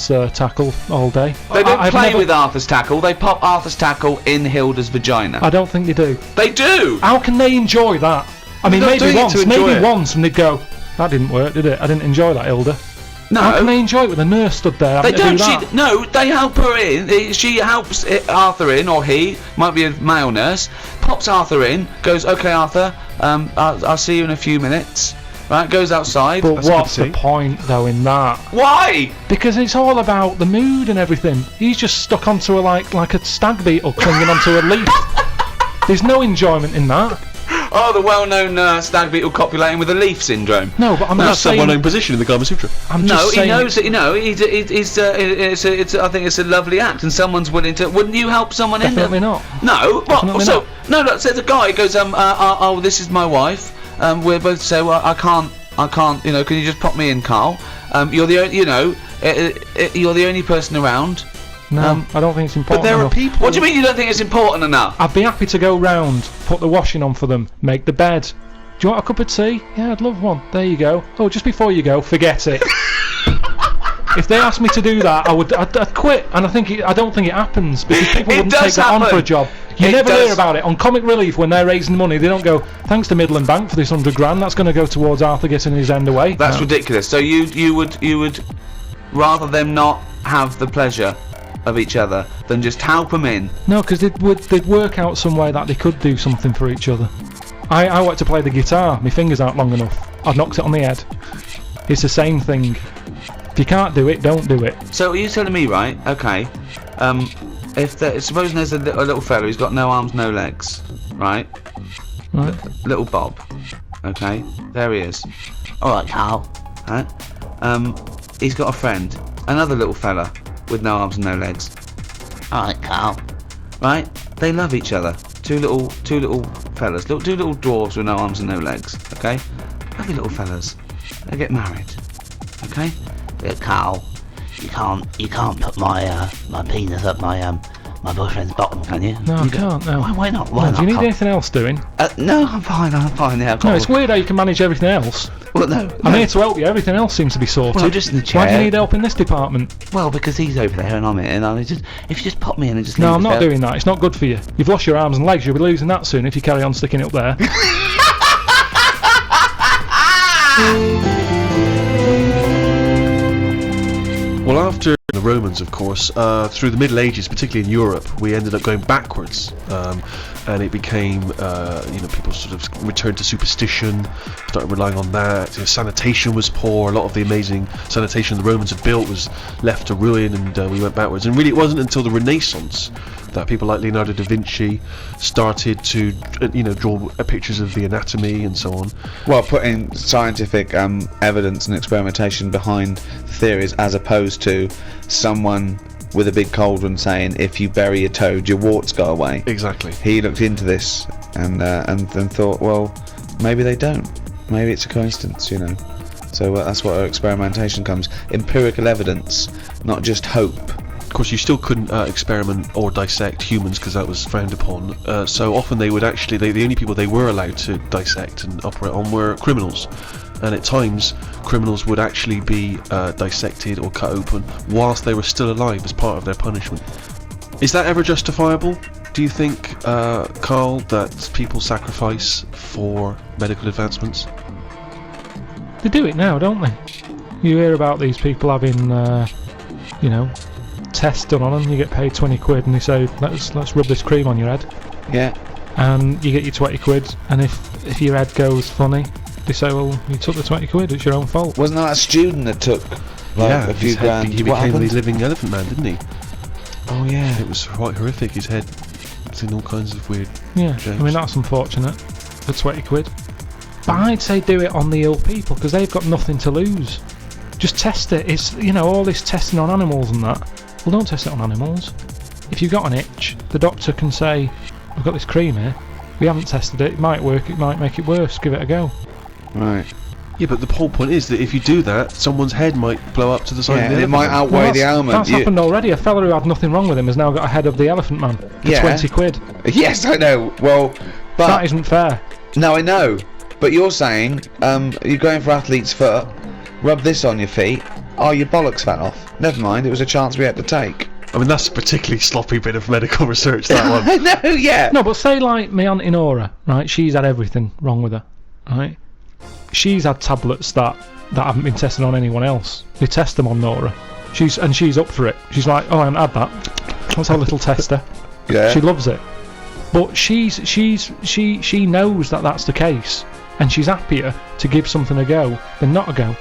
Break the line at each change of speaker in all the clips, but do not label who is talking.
Arthur's tackle all day.
They don't play with Arthur's tackle. They pop Arthur's tackle in Hilda's vagina.
I don't think they do.
They do.
How can they enjoy that? I mean, maybe once, and they'd go, "That didn't work, did it? I didn't enjoy that, Hilda."
No.
How can they enjoy it with a nurse stood there?
They don't.
They
help her in. She helps Arthur in, or he might be a male nurse. Pops Arthur in. Goes, "Okay, Arthur. I'll see you in a few minutes." Right, goes outside.
But what's the point, though, in that?
Why?
Because it's all about the mood and everything. He's just stuck onto a like a stag beetle clinging onto a leaf. There's no enjoyment in that.
Oh, the well-known stag beetle copulating with a leaf syndrome.
No, but I'm not saying...
That's a well-known position in the Kama Sutra.
He knows that, I think it's a lovely act, and someone's willing to... Wouldn't you help someone in there?
Definitely not.
No?
Definitely
what? No, says a guy goes, this is my wife. We're both say, well, I can't, can you just pop me in, Carl? You're the only, you're the only person around.
No, I don't think it's important.
But there
enough.
are people.
What do you mean you don't think it's important enough?
I'd be happy to go round, put the washing on for them, make the bed. Do you want a cup of tea? Yeah, I'd love one. There you go. Oh, just before you go, forget it. If they asked me to do that, I'd quit. And I don't think it happens because people wouldn't take that on for a job. You never hear about it on Comic Relief when they're raising money. They don't go, "Thanks to Midland Bank for this £100. That's going to go towards Arthur getting his end away."
That's ridiculous. So you would rather them not have the pleasure of each other than just help them in?
No, because they'd work out some way that they could do something for each other. I like to play the guitar. My fingers aren't long enough. I've knocked it on the head. It's the same thing. If you can't do it, don't do it.
So are you telling me, right? Okay. Supposing there's a little fella who's got no arms, no legs, right?
Right.
Little Bob. Okay. There he is. All right, Carl. Right. He's got a friend, another little fella with no arms and no legs. All right, Carl. Right. They love each other. Two little fellas. Two little dwarves with no arms and no legs. Okay. Lovely little fellas. They get married. Okay.
Yeah, Carl, you can't put my penis up my boyfriend's bottom, can you?
No, I can't. No.
Why not? Why not?
Do you need anything else doing?
No, I'm fine. Yeah.
No, it's weird how you can manage everything else.
Well, no.
I'm here to help you. Everything else seems to be sorted.
Well, just in the chair.
Why do you need help in this department?
Well, because he's over there and I'm here, and if you just pop me in and just.
No, I'm not doing that. It's not good for you. You've lost your arms and legs. You'll be losing that soon if you carry on sticking it up there.
Well, after the Romans, of course, through the Middle Ages, particularly in Europe, we ended up going backwards, and it became, people sort of returned to superstition, started relying on that. Sanitation was poor. A lot of the amazing sanitation the Romans had built was left to ruin, and we went backwards. And really, it wasn't until the Renaissance that people like Leonardo da Vinci started to, draw pictures of the anatomy and so on.
Well, putting scientific evidence and experimentation behind the theories, as opposed to someone with a big cauldron saying, if you bury a toad, your warts go away.
Exactly.
He looked into this and then thought, well, maybe they don't. Maybe it's a coincidence, So that's what our experimentation comes. Empirical evidence, not just hope.
Of course, you still couldn't experiment or dissect humans because that was frowned upon. So often they would actually, the only people they were allowed to dissect and operate on were criminals. And at times, criminals would actually be dissected or cut open whilst they were still alive as part of their punishment. Is that ever justifiable? Do you think, Carl, that people sacrifice for medical advancements?
They do it now, don't they? You hear about these people having, tests done on them. You get paid 20 quid and they say, let's rub this cream on your head.
Yeah.
And you get your 20 quid, and if your head goes funny, they say, well, you took the 20 quid, it's your own fault.
Wasn't that a student that took a few grand?
He became the living elephant man, didn't he?
Oh yeah.
It was quite horrific. His head was in all kinds of weird shapes.
I mean, that's unfortunate for 20 quid. But I'd say do it on the ill people, because they've got nothing to lose. Just test it. It's, all this testing on animals and that. Well, don't test it on animals. If you've got an itch, the doctor can say, I've got this cream here, we haven't tested it, it might work, it might make it worse, give it a go.
Right.
Yeah, but the whole point is that if you do that, someone's head might blow up to the side of the elephant.
It might outweigh the ailment.
That's happened already. A fella who had nothing wrong with him has now got a head of the elephant man for 20 quid.
Yes, I know. Well, but
that isn't fair.
No, I know. But you're saying, you're going for athlete's foot, rub this on your feet, Oh, your bollocks fell off. Never mind, it was a chance we had to take.
I mean, that's a particularly sloppy bit of medical research, that one.
No, yeah.
No, but say like my Auntie Nora, right? She's had everything wrong with her, right? She's had tablets that haven't been tested on anyone else. They test them on Nora. She's up for it. She's like, oh, I haven't had that. Let's have a little tester.
Yeah.
She loves it. But she knows that that's the case, and she's happier to give something a go than not a go.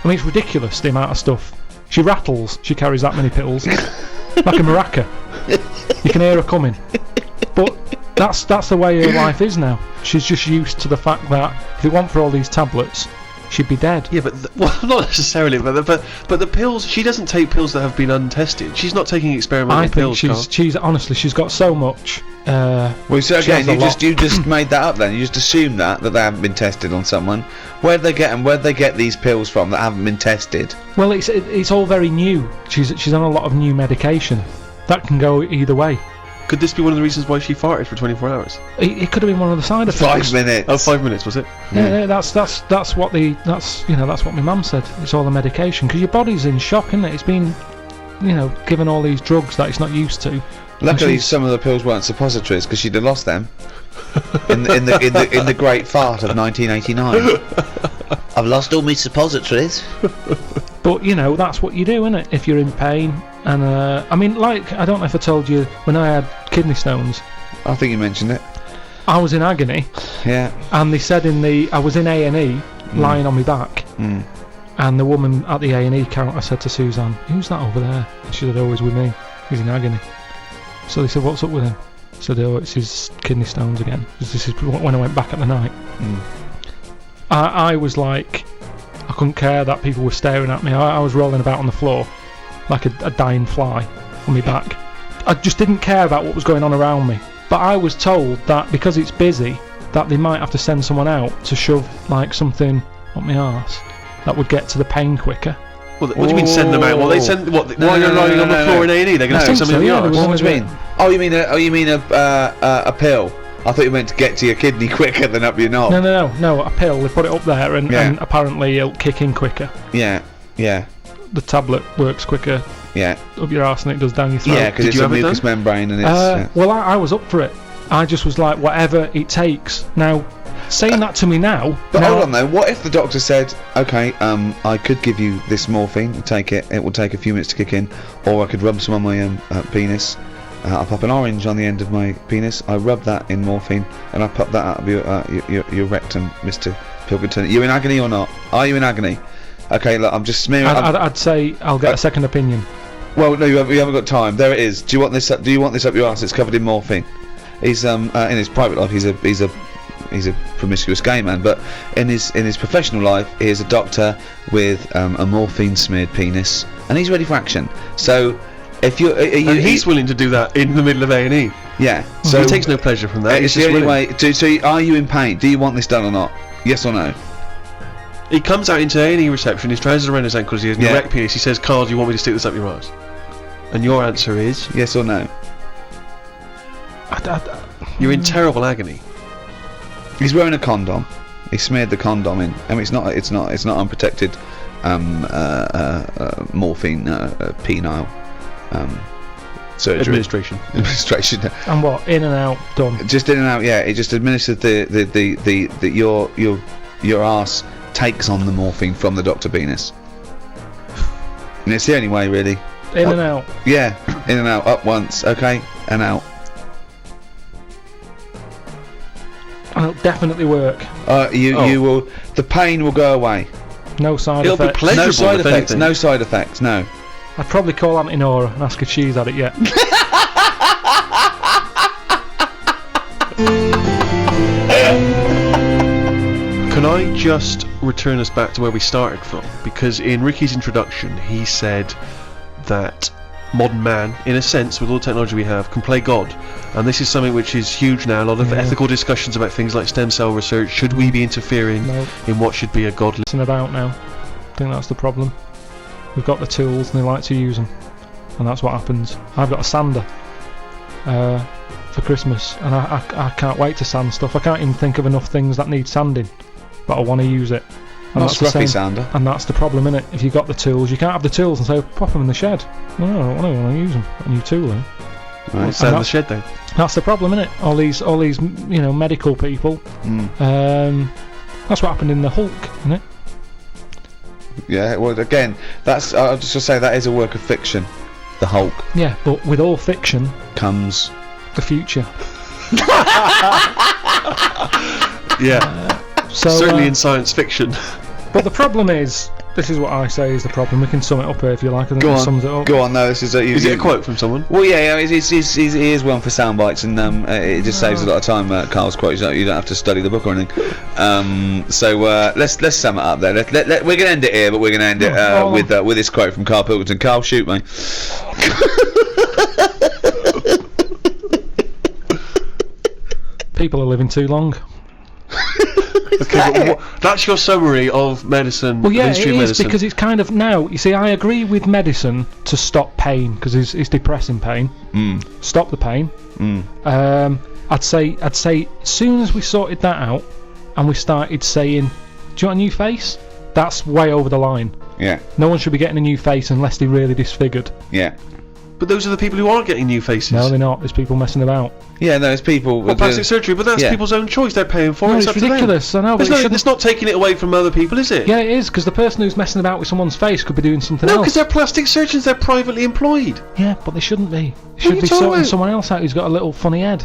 I mean, it's ridiculous the amount of stuff. She rattles. She carries that many pills, like a maraca. You can hear her coming. But that's the way her life is now. She's just used to the fact that if it weren't for all these tablets, she'd be dead.
Yeah, but well, not necessarily. But the pills. She doesn't take pills that have been untested. She's not taking experimental
I think
pills.
she's honestly, she's got so much.
Well, so
she has
again,
a lot.
you just made that up. Then you just assume that they haven't been tested on someone. Where'd they get these pills from that haven't been tested?
Well, it's all very new. She's on a lot of new medication. That can go either way.
Could this be one of the reasons why she farted for 24 hours?
It could have been one of the side effects.
5 minutes.
Oh, 5 minutes, was it?
Yeah, that's what that's what my mum said. It's all the medication because your body's in shock, isn't it? It's been, given all these drugs that it's not used to.
Luckily, some of the pills weren't suppositories because she'd have lost them in the great fart of 1989.
I've lost all my suppositories.
But that's what you do, isn't it? If you're in pain, and I mean, like, I don't know if I told you when I had kidney stones,
I think you mentioned it.
I was in agony,
Yeah.
and they said I was in A&E, lying on my back, and the woman at the A&E counter said to Suzanne, "Who's that over there?" And she said, "Oh, he's with me. He's in agony." So they said, "What's up with him?" I said, "Oh, it's his kidney stones again." This is when I went back at the night. I was like, I couldn't care that people were staring at me. I was rolling about on the floor like a dying fly on my back. I just didn't care about what was going on around me. But I was told that because it's busy, that they might have to send someone out to shove like something up my arse that would get to the pain quicker.
Well, what do you mean send them out? Well, they send while you're lying on the floor in A&E, they're going to stick something in the arse.
What do you mean? Oh, you mean a pill? I thought you meant to get to your kidney quicker than up your knob.
No, a pill. They put it up there, and apparently it'll kick in quicker.
Yeah.
The tablet works quicker up your arse than it does down your throat.
Yeah, because it's a mucous membrane and it's...
Well, I was up for it. I just was like, whatever it takes. Now, saying that to me now...
But hold on though, what if the doctor said, okay, I could give you this morphine, take it, it will take a few minutes to kick in, or I could rub some on my penis, I pop an orange on the end of my penis, I rub that in morphine, and I pop that out of your rectum, Mr. Pilkington. Are you in agony or not? Are you in agony? Okay, look, I'm just smearing...
I'd say I'll get a second opinion.
Well, no, you haven't got time. There it is. Do you want this up your arse? It's covered in morphine. He's in his private life he's a promiscuous gay man, but in his professional life he is a doctor with a morphine smeared penis, and he's ready for action. So if
he's willing to do that in the middle of A&E.
Yeah. So
he takes no pleasure from that.
It's the only way. So are you in pain? Do you want this done or not? Yes or no?
He comes out into A&E reception, his trousers around his ankles, he has an erect penis, he says, "Carl, do you want me to stick this up your arse?" And your answer is?
Yes or no?
You're in terrible agony.
He's wearing a condom. He smeared the condom in. I mean, it's not unprotected morphine penile surgery. Administration.
And what? In and out, done.
Just in and out. Yeah. It just administered your arse takes on the morphine from the Dr. Penis. And it's the only way, really.
In and out.
Yeah, in and out. Up once, okay, and out.
And it'll definitely work.
You will. The pain will go away.
No side
It'll
effects.
be pleasurable.
No side effects.
Anything.
No side effects. No.
I'd probably call Auntie Nora and ask if she's had it yet.
Can I just return us back to where we started from? Because in Ricky's introduction, he said that modern man, in a sense, with all the technology we have, can play God. And this is something which is huge now. A lot of ethical discussions about things like stem cell research. Should we be interfering in what should be a godly...
It's about now. I think that's the problem. We've got the tools and they like to use them. And that's what happens. I've got a sander for Christmas. And I can't wait to sand stuff. I can't even think of enough things that need sanding. But I want to use it. And
Not
that's the
scruffy
same.
sounder.
And that's the problem, innit? If you've got the tools, you can't have the tools and say, pop them in the shed. No, I don't want to use them. A new tool, then.
Right.
Sell in the
that-
shed then.
That's the problem, innit? All these, medical people. That's what happened in the Hulk, innit?
Yeah. Well, again, that's. I'll just say that is a work of fiction. The Hulk
Yeah, but with all fiction,
comes.
the future.
Yeah.
So,
Certainly in science fiction.
but the problem is, this is what I say is the problem. We can sum it up here if you like. I think
Go
it
on.
sums it up.
Go on. No, this is.
Is it a quote from someone?
Well, yeah, it is one for sound bites, and it just saves a lot of time. Carl's quote, you don't have to study the book or anything. So let's sum it up there. We're gonna end it here, but we're gonna end it with this quote from Carl Pilkington. Carl, shoot me.
People are living too long.
Okay, but that's your summary of medicine.
Well,
the
yeah, it
history of
is
medicine.
because it's kind of now. You see, I agree with medicine to stop pain because it's depressing pain. Stop the pain. I'd say as soon as we sorted that out and we started saying, "Do you want a new face?" That's way over the line.
Yeah.
No one should be getting a new face unless they're really disfigured.
Yeah.
But those are the people who aren't getting new faces.
No, they're not. There's people messing about.
Yeah. No, it's people.
Well, plastic surgery, but that's
Yeah.
people's own choice. They're paying for
No,
it.
it's
up to them.
ridiculous. I know, but
It's not taking it away from other people, is it?
yeah, it is because the person who's messing about with someone's face could be doing something
No,
else.
because they're plastic surgeons. They're privately employed.
Yeah, but they shouldn't be. They
are
should
you
be
talking
sorting
about?
someone else out who's got a little funny head.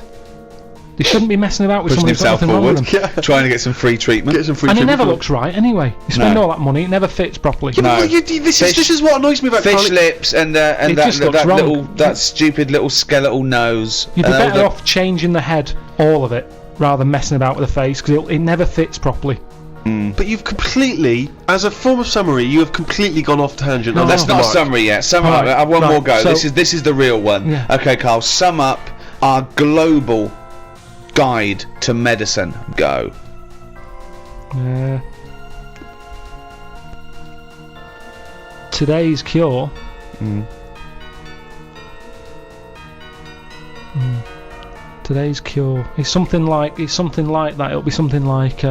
They shouldn't be messing about with
pushing
someone who's got
himself
nothing wrong with
forward,
them.
trying to get some free treatment.
Get some free
And it
treatment
never
for
looks right anyway. You spend all that money, it never fits properly.
Yeah,
No.
but this
Fish-
is what annoys me about
Fish
Carly.
lips and that
just looks wrong.
that stupid little skeletal nose.
You'd be
And all
better
the-
off changing the head, all of it, rather than messing about with the face because it never fits properly.
But you've completely, as a form of summary, you have completely gone off tangent.
No,
on
That's
the
not a
mark.
summary yet. Sum
Right,
up. One
right,
more go.
so-
This is the real one.
Yeah.
Okay, Carl. Sum up our global guide to medicine. Go.
Today's cure. Today's cure. It's something like that. It'll be something like.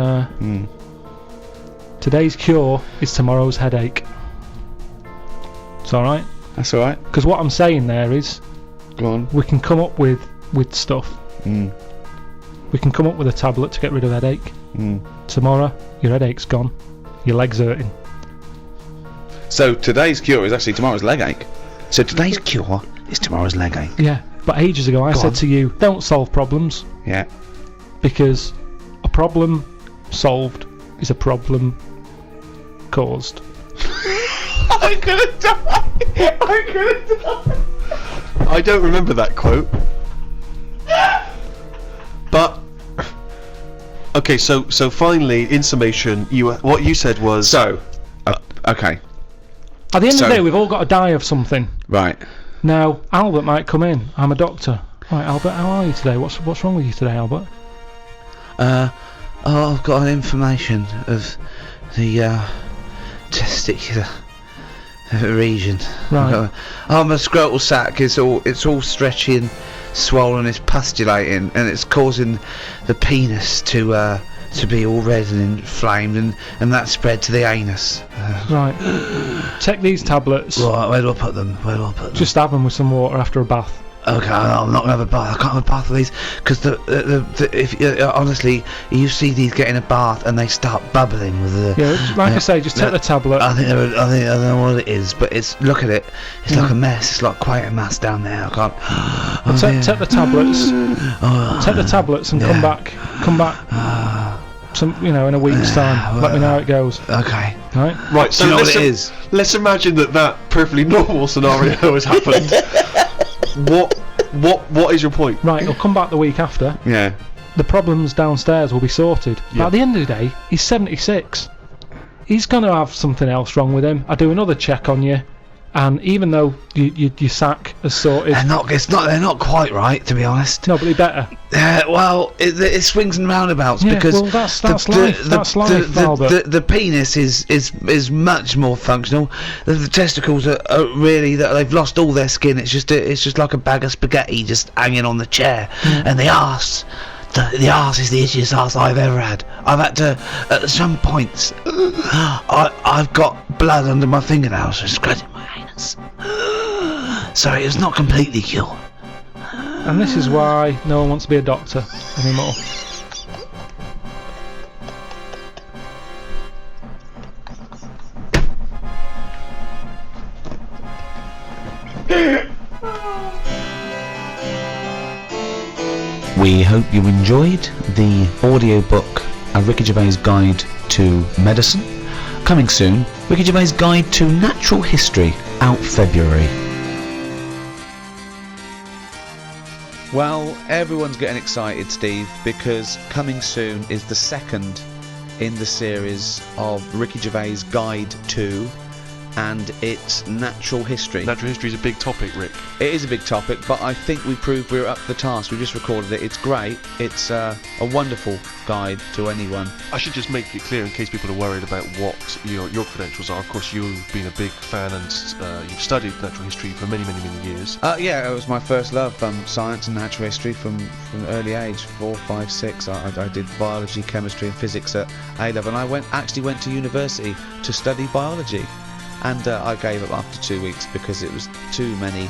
Today's cure is tomorrow's headache. It's all right.
That's all right.
Because what I'm saying there is,
Go on.
we can come up with stuff. We can come up with a tablet to get rid of headache. Tomorrow, your headache's gone. Your leg's hurting.
So today's cure is actually tomorrow's leg ache. So today's cure is tomorrow's leg ache.
Yeah, but ages ago I said to you, don't solve problems
Yeah.
because a problem solved is a problem caused.
I'm gonna die. I'm gonna die.
I don't remember that quote. But okay, so finally, in summation, what you said was
So, okay,
At the end of
So-
the day, we've all got to die of something.
right.
Now, Albert might come in. I'm a doctor. Right, Albert, how are you today? What's wrong with you today, Albert?
I've got an inflammation of the testicular region.
Right.
My scrotal sac is all stretchy and swollen. It's pustulating, and it's causing the penis to be all red and inflamed, and that spread to the anus.
Right. Take these tablets.
Right, where do I put them?
Just have them with some water after a bath.
Okay, I'm not gonna have a bath. I can't have a bath of these because if honestly, you see these get in a bath and they start bubbling with the.
Yeah, like I say, just take the tablet.
I think I don't know what it is, but look at it. It's like a mess. It's like quite a mass down there. I can't.
Take the tablets. Take the tablets and come back. In a week's time. Let me know how it goes.
Okay.
Right?
right. So
Do you know what
let's
it is?
let's imagine that perfectly normal scenario has happened. What is your point?
Right, he'll come back the week after.
Yeah.
The problems downstairs will be sorted. But
Yeah.
at the end of the day, he's 76. He's going to have something else wrong with him. I do another check on you, and even though your sack is sorted,
They're not quite right, to be honest.
nobody better.
Well, it swings and roundabouts
Yeah,
because
well, that's life. That's life, Albert.
the penis is much more functional. The testicles are really they've lost all their skin. It's just like a bag of spaghetti just hanging on the chair, and the arse The arse is the itchiest arse I've ever had. I've had to, at some points, I've got blood under my fingernails from scratching my anus. Sorry, it's not completely cured.
And this is why no one wants to be a doctor anymore.
We hope you enjoyed the audiobook A Ricky Gervais Guide to Medicine. Coming soon, Ricky Gervais Guide to Natural History, out February. Well, everyone's getting excited, Steve, because coming soon is the second in the series of Ricky Gervais Guide to, and it's natural history.
Natural history is a big topic, Rick.
It is a big topic, but I think we proved we were up to the task. We just recorded it. It's great. It's a wonderful guide to anyone.
I should just make it clear in case people are worried about what your credentials are. Of course, you've been a big fan and you've studied natural history for many, many, many years.
Yeah, it was my first love, science and natural history from an early age, 4, 5, 6. I did biology, chemistry and physics at A-level, and I actually went to university to study biology. And I gave up after 2 weeks because it was too many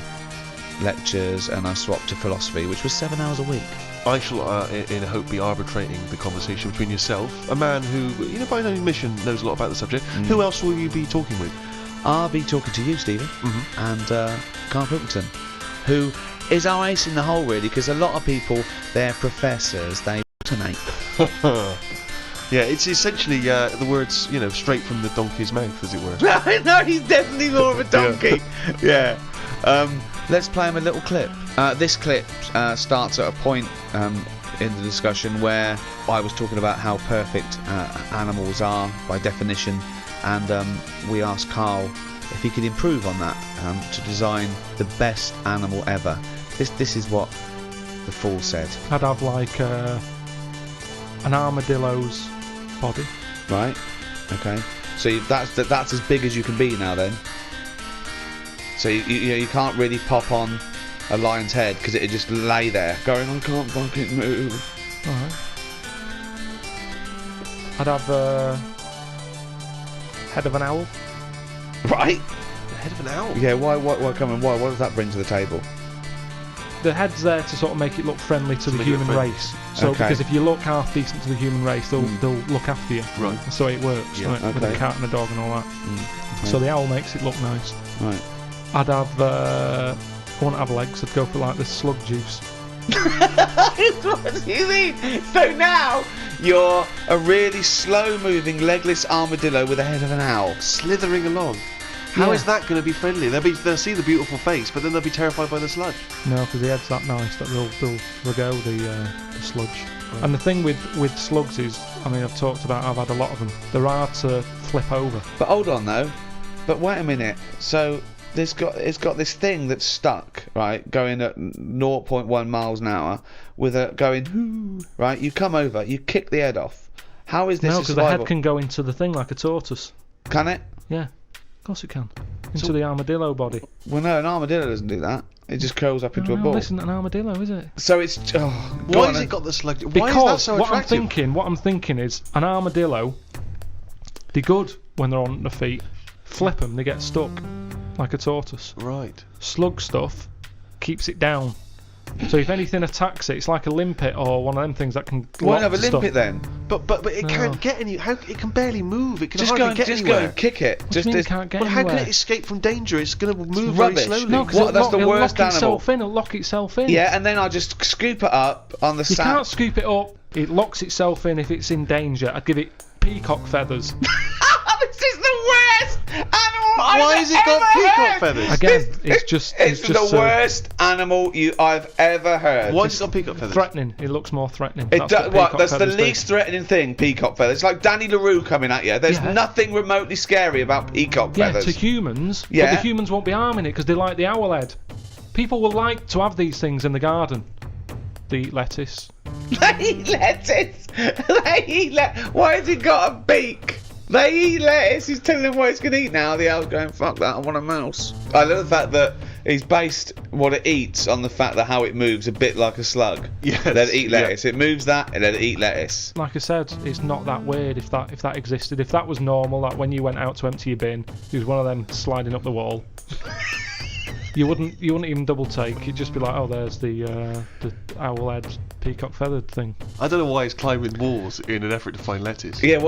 lectures, and I swapped to philosophy, which was 7 hours a week.
I shall, in hope, be arbitrating the conversation between yourself, a man who, by no admission, knows a lot about the subject. Who else will you be talking with?
I'll be talking to you, Stephen, and Carl Pilkington, who is our ace in the hole, really, because a lot of people, they're professors, they alternate.
Yeah, it's essentially the words, straight from the donkey's mouth, as it were.
No, he's definitely more of a donkey. Yeah. Let's play him a little clip. This clip starts at a point in the discussion where I was talking about how perfect animals are by definition, and we asked Carl if he could improve on that to design the best animal ever. This is what the fool said.
I'd have like an armadillo's body.
Right. Okay. So that's as big as you can be now, then. So you can't really pop on a lion's head because it'd just lay there going, I can't fucking move.
Alright. I'd have the head of an owl.
Right.
The head of an owl?
Yeah. Why? Come on. Why? What does that bring to the table?
The head's there to sort of make it look friendly to the
make it
human
friendly.
race. So
Okay.
because if you look half decent to the human race, they'll look after you.
Right.
That's the way it works,
Yeah.
right? With a
Okay.
cat and a dog and all that.
Okay.
So the owl makes it look nice.
Right.
I'd have I wouldn't have legs. I'd go for like the slug juice.
What do you mean? So now you're a really slow-moving, legless armadillo with the head of an owl.
Slithering along. How
Yeah.
is that going to be friendly? They'll see the beautiful face, but then they'll be terrified by the sludge.
No, because the head's that nice that they'll forgo the sludge. Right. And the thing with slugs is, I mean, I've talked about I've had a lot of them. They're hard to flip over.
But hold on though. But wait a minute. So it's got this thing that's stuck, right, going at 0.1 miles an hour with a going whoo, right? You come over, you kick the head off. How is this
No,
a
because the
survival?
head can go into the thing like a tortoise.
Can it?
Yeah, of course it can. Into the armadillo body.
Well, no, an armadillo doesn't do that. It just curls up into a
No,
ball.
this isn't an armadillo, is it?
So it's go
Why
on
has
then.
it got the sludge? Why
Because
is that so
what
attractive?
I'm thinking is an armadillo. They're good when they're on their feet. Flip them, they get stuck like a tortoise.
Right.
Slug stuff keeps it down. So if anything attacks it, it's like a limpet or one of them things that can.
Won't have a
stuff.
limpet then.
But it
No.
can't get any. How it can barely move. It can
Just
hardly
go and
get
just
anywhere.
go and kick it.
What do you mean it can't get
Well, how
anywhere?
can it escape from danger? It's going to move very
rubbish.
slowly.
No, because
What, that's the worst
it'll
animal.
lock itself in.
Yeah, and then I just scoop it up on the
You
sand.
can't scoop it up. It locks itself in if it's in danger. I'd give it peacock feathers.
This is the worst animal
Why
I've
has it got
ever
peacock
heard.
feathers?
Again, it's just
It's the
just
worst animal I've ever heard.
Why has it got peacock feathers?
threatening. It looks more threatening.
It
That's
do,
what
what?
peacock
That's the
feathers do.
least threatening thing. Peacock feathers. It's like Danny LaRue coming at you. There's
Yeah.
nothing remotely scary about peacock
Yeah,
feathers.
to humans.
Yeah.
But the humans won't be harming it because they like the owl head. People will like to have these things in the garden. They eat lettuce.
They eat lettuce. They eat Why has it got a beak? They eat lettuce. He's telling them what it's going to eat now. The owl's going, fuck that, I want a mouse. I love the fact that he's based what it eats on the fact that how it moves a bit like a slug.
Yes,
Let it eat
yeah.
lettuce. It moves that, and let it eat lettuce.
Like I said, it's not that weird if that existed. If that was normal, that when you went out to empty your bin, there was one of them sliding up the wall. You wouldn't even double take. You'd just be like, oh, there's the owl head peacock feathered thing.
I don't know why he's climbing walls in an effort to find lettuce.
Yeah,